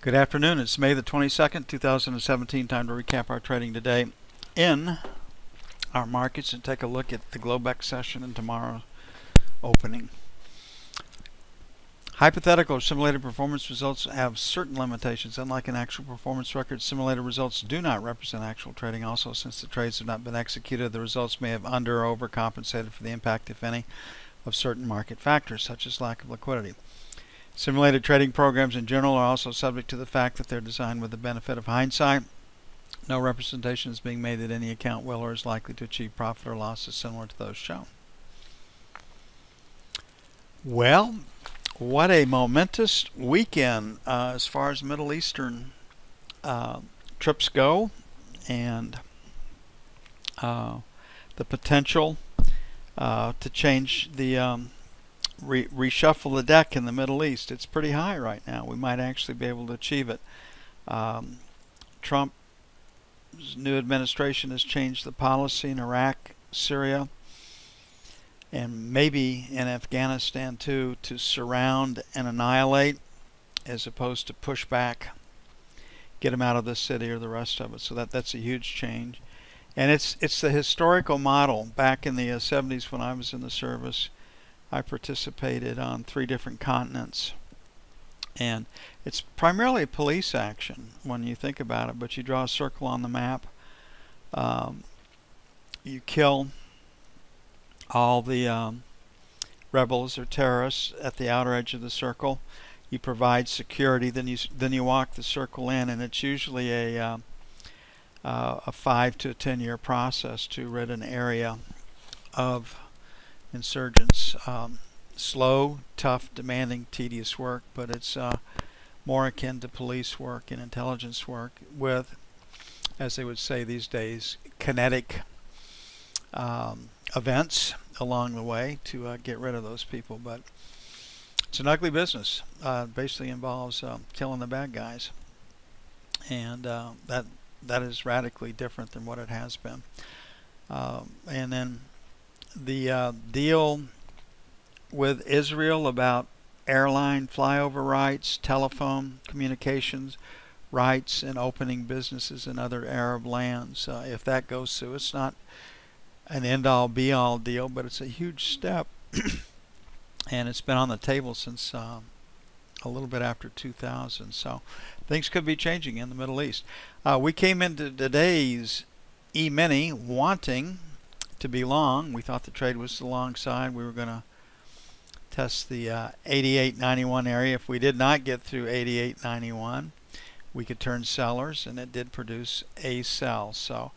Good afternoon. It's May the 22nd, 2017. Time to recap our trading today in our markets and take a look at the Globex session and tomorrow's opening. Hypothetical or simulated performance results have certain limitations. Unlike an actual performance record, simulated results do not represent actual trading. Also, since the trades have not been executed, the results may have under or overcompensated for the impact, if any, of certain market factors, such as lack of liquidity. Simulated trading programs in general are also subject to the fact that they're designed with the benefit of hindsight. No representation is being made that any account will or is likely to achieve profit or losses similar to those shown. Well, what a momentous weekend as far as Middle Eastern trips go, and the potential to change the reshuffle the deck in the Middle East. It's pretty high right now. We might actually be able to achieve it. Trump's new administration has changed the policy in Iraq, Syria, and maybe in Afghanistan too, to surround and annihilate as opposed to push back, get them out of the city or the rest of it. So that's a huge change. And it's the historical model. Back in the 70s when I was in the service, I participated on 3 different continents, and it's primarily police action when you think about it, but you draw a circle on the map, you kill all the rebels or terrorists at the outer edge of the circle, you provide security, then you walk the circle in, and it's usually a 5 to 10 year process to rid an area of insurgents. Slow, tough, demanding, tedious work, but it's more akin to police work and intelligence work with, as they would say these days, kinetic events along the way to get rid of those people. But it's an ugly business. Basically involves killing the bad guys, and that is radically different than what it has been. And then the deal with Israel about airline flyover rights, telephone communications rights, and opening businesses in other Arab lands. If that goes through, it's not an end-all be-all deal, but it's a huge step. And it's been on the table since a little bit after 2000. So things could be changing in the Middle East. We came into today's E-mini wanting to be long. We thought the trade was the long side. We were going to test the 88.91 area. If we did not get through 88.91, we could turn sellers, and it did produce a sell. So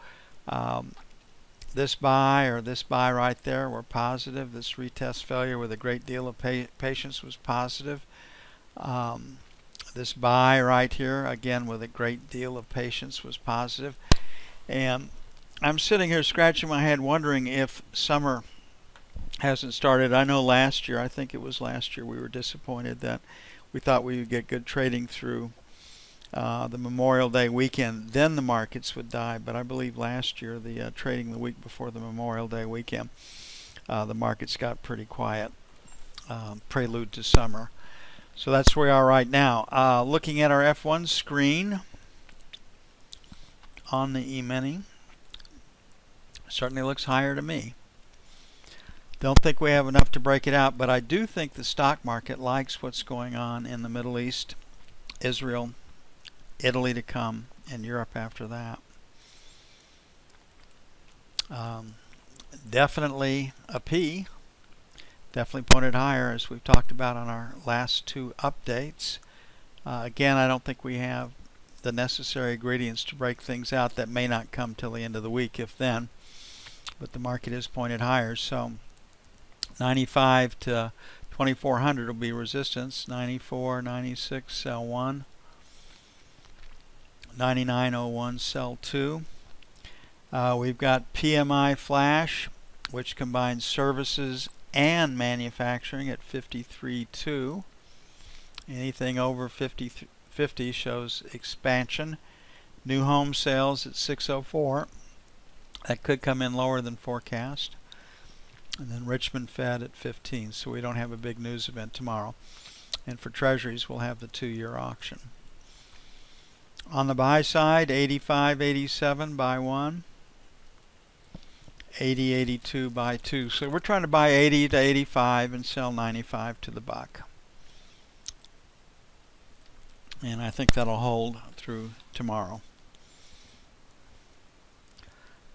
this buy or this buy right there were positive. This retest failure with a great deal of patience was positive. This buy right here, again with a great deal of patience, was positive. And I'm sitting here scratching my head wondering if summer hasn't started. I know last year, I think it was last year, we were disappointed that we thought we would get good trading through the Memorial Day weekend. Then the markets would die. But I believe last year, the trading the week before the Memorial Day weekend, the markets got pretty quiet. Prelude to summer. So that's where we are right now. Looking at our F1 screen on the E-mini, certainly looks higher to me. Don't think we have enough to break it out, but I do think the stock market likes what's going on in the Middle East, Israel, Italy to come, and Europe after that. Definitely a P. Definitely pointed higher, as we've talked about on our last 2 updates. Again, I don't think we have the necessary ingredients to break things out. That may not come till the end of the week, if then. But the market is pointed higher, so 95 to 2400 will be resistance. 94, 96, sell 1. 99.01, sell 2. We've got PMI flash, which combines services and manufacturing at 53.2. Anything over 50 shows expansion. New home sales at 604. That could come in lower than forecast. And then Richmond Fed at 15, so we don't have a big news event tomorrow. And for treasuries, we'll have the 2-year auction. On the buy side, 85.87 buy 1, 80.82 buy 2. So we're trying to buy 80 to 85 and sell 95 to the buck. And I think that'll hold through tomorrow.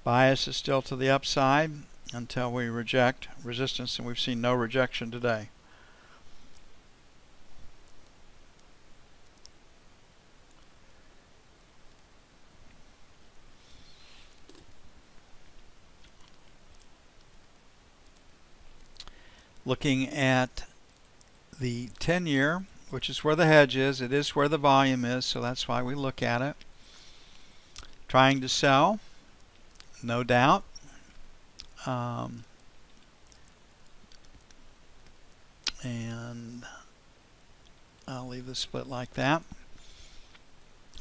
Bias is still to the upside until we reject resistance, and we've seen no rejection today. Looking at the 10-year, which is where the hedge is, it is where the volume is, so that's why we look at it. Trying to sell, no doubt. And I'll leave the split like that.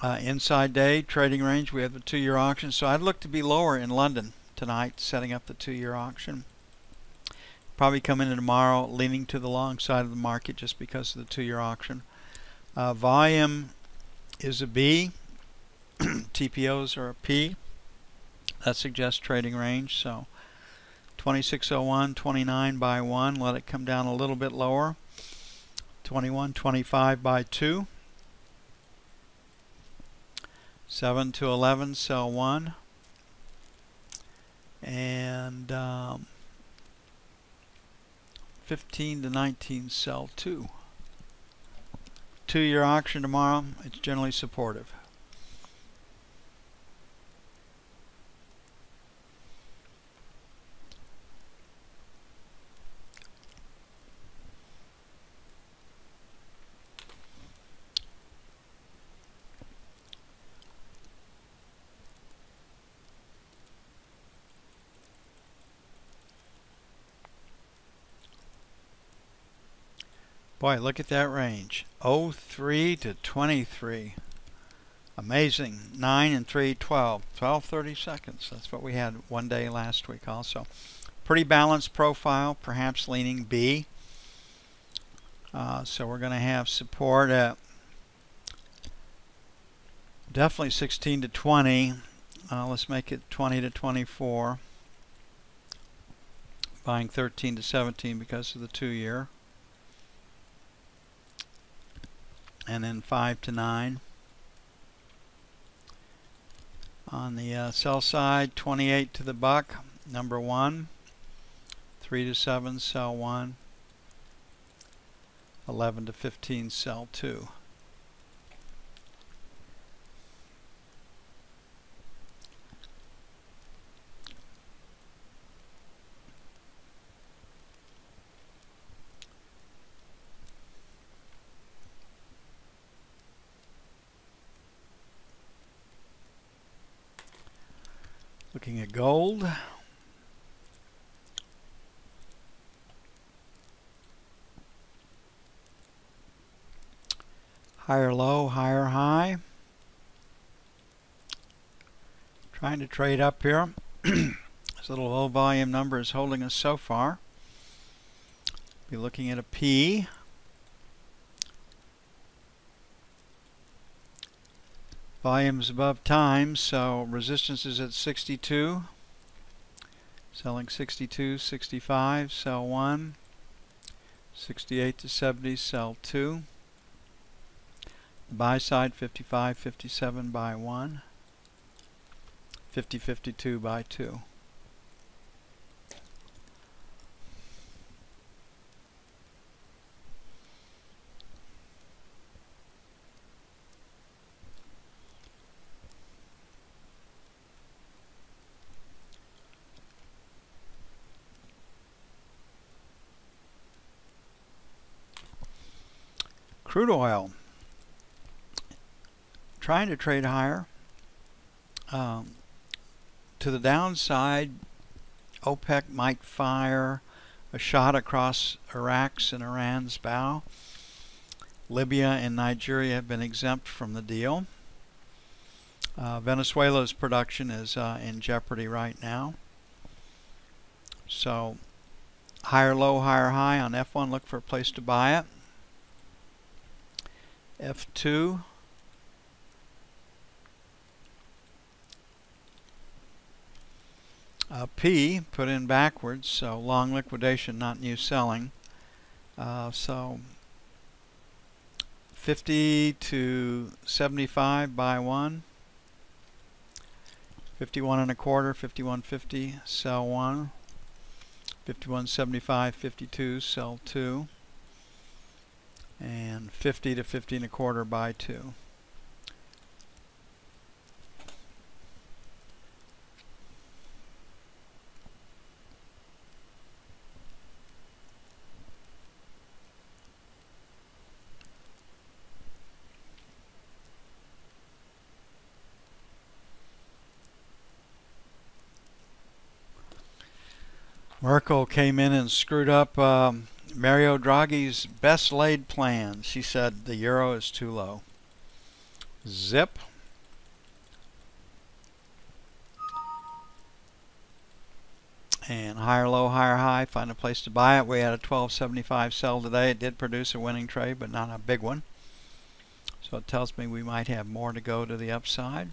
Inside day trading range, we have the 2-year auction, so I'd look to be lower in London tonight, setting up the 2-year auction. Probably come in tomorrow leaning to the long side of the market just because of the 2-year auction. Volume is a B. TPOs are a P. That suggests trading range. So 26.01, 29 buy 1. Let it come down a little bit lower. 21.25 buy 2. 7 to 11 sell 1. And 15 to 19 sell 2. 2-year auction tomorrow. It's generally supportive. Boy, look at that range. 03 to 23. Amazing. 9 and 3, 12. 12, 30 seconds. That's what we had one day last week also. Pretty balanced profile, perhaps leaning B. So we're going to have support at definitely 16 to 20. Let's make it 20 to 24. Buying 13 to 17 because of the 2-year. And then 5 to 9. On the sell side, 28 to the buck, number 1. 3 to 7, sell 1. 11 to 15, sell 2. Looking at gold. Higher low, higher high. Trying to trade up here. This little low volume number is holding us so far. Be looking at a P. Volume's above time, so resistance is at 62. Selling 62, 65, sell 1. 68 to 70, sell 2. Buy side 55, 57, buy 1. 50, 52, buy 2. Crude oil, trying to trade higher. To the downside, OPEC might fire a shot across Iraq's and Iran's bow. Libya and Nigeria have been exempt from the deal. Venezuela's production is in jeopardy right now. So higher low, higher high on F1. Look for a place to buy it. F2, P put in backwards, so long liquidation, not new selling. So 50 to 75 buy one. 51 and a quarter, 51.50, sell one. 51.75, 52, sell two. And 50 to 50 and a quarter, buy two. Merkel came in and screwed up Mario Draghi's best laid plan. She said the euro is too low. Zip. And higher low, higher high. Find a place to buy it. We had a 12.75 sell today. It did produce a winning trade, but not a big one. So it tells me we might have more to go to the upside.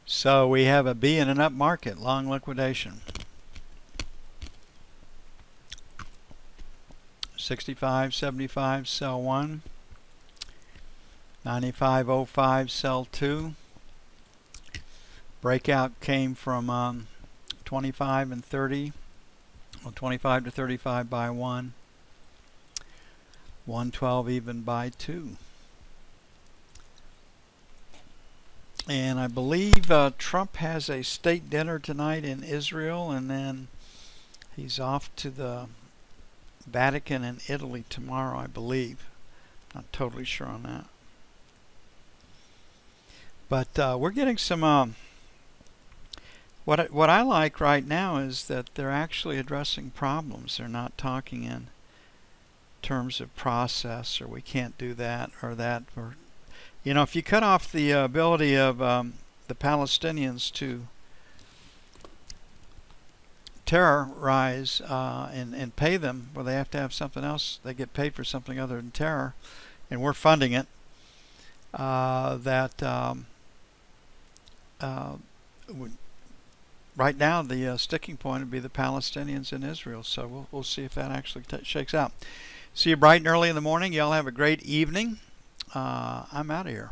So we have a B in an up market, long liquidation. 65.75, sell one. 95.05, sell two. Breakout came from 25 and 30. Well, 25 to 35 buy one. 112 even buy two. And I believe Trump has a state dinner tonight in Israel, and then he's off to the Vatican and Italy tomorrow, I believe. Not totally sure on that. But we're getting some... What I like right now is that they're actually addressing problems. They're not talking in terms of process, or we can't do that or that, or... You know, if you cut off the ability of the Palestinians to terrorize and pay them, well, they have to have something else. They get paid for something other than terror, and we're funding it. Right now, the sticking point would be the Palestinians in Israel. So we'll see if that actually shakes out. See you bright and early in the morning. Y'all have a great evening. I'm out of here.